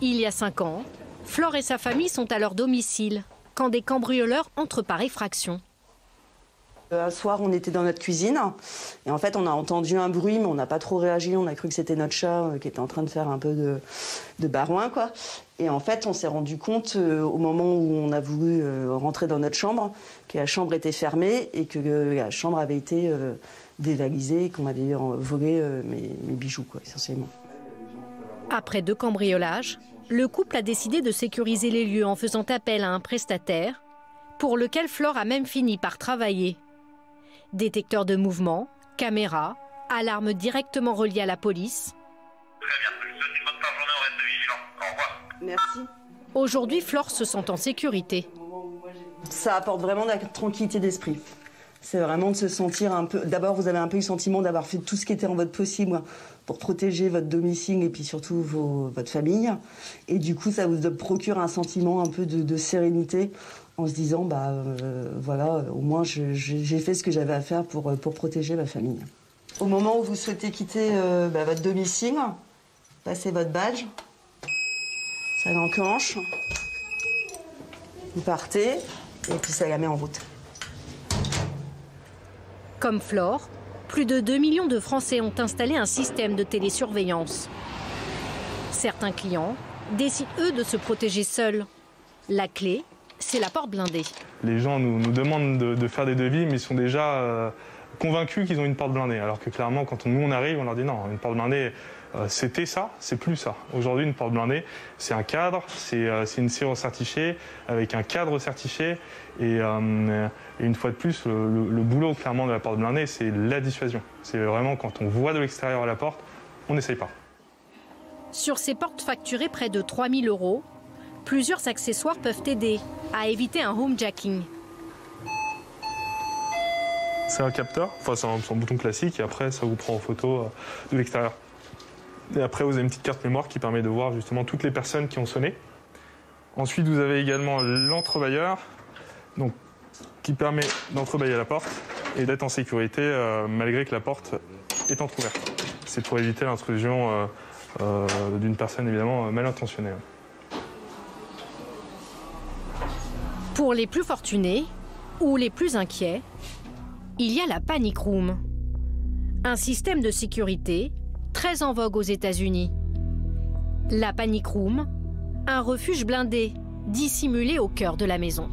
Il y a 5 ans, Flore et sa famille sont à leur domicile quand des cambrioleurs entrent par effraction. Un soir, on était dans notre cuisine et en fait, on a entendu un bruit, mais on n'a pas trop réagi. On a cru que c'était notre chat qui était en train de faire un peu de barouin, quoi. Et en fait, on s'est rendu compte au moment où on a voulu rentrer dans notre chambre que la chambre était fermée et que la chambre avait été dévalisée et qu'on avait volé mes bijoux, quoi, essentiellement. Après 2 cambriolages, le couple a décidé de sécuriser les lieux en faisant appel à un prestataire pour lequel Flore a même fini par travailler. Détecteur de mouvement, caméra, alarme directement reliée à la police. Très bien, je vous souhaite une bonne fin de journée, on reste vigilant. Au revoir. Merci. Aujourd'hui, Flore se sent en sécurité. Ça apporte vraiment de la tranquillité d'esprit. C'est vraiment de se sentir un peu... D'abord, vous avez un peu le sentiment d'avoir fait tout ce qui était en votre possible pour protéger votre domicile et puis surtout votre famille. Et du coup, ça vous procure un sentiment un peu de sérénité en se disant, voilà, au moins j'ai fait ce que j'avais à faire pour protéger ma famille. Au moment où vous souhaitez quitter votre domicile, passez votre badge, ça l'enclenche, vous partez et puis ça la met en route. Comme Flore, plus de 2 millions de Français ont installé un système de télésurveillance. Certains clients décident, eux, de se protéger seuls. La clé, c'est la porte blindée. Les gens nous demandent de faire des devis, mais ils sont déjà convaincus qu'ils ont une porte blindée. Alors que clairement, quand nous on arrive, on leur dit non, une porte blindée, c'était ça, c'est plus ça. Aujourd'hui, une porte blindée, c'est un cadre, c'est une serrure certifiée, avec un cadre certifié. Et une fois de plus, le boulot clairement de la porte blindée, c'est la dissuasion. C'est vraiment quand on voit de l'extérieur la porte, on n'essaye pas. Sur ces portes facturées près de 3 000 €, plusieurs accessoires peuvent aider à éviter un homejacking. C'est un capteur, enfin c'est un bouton classique et après ça vous prend en photo de l'extérieur. Et après vous avez une petite carte mémoire qui permet de voir justement toutes les personnes qui ont sonné. Ensuite vous avez également l'entrebâilleur, donc qui permet d'entrebâiller la porte et d'être en sécurité malgré que la porte est entrouverte. C'est pour éviter l'intrusion d'une personne évidemment mal intentionnée. Pour les plus fortunés ou les plus inquiets, il y a la Panic Room, un système de sécurité très en vogue aux États-Unis. La Panic Room, un refuge blindé, dissimulé au cœur de la maison.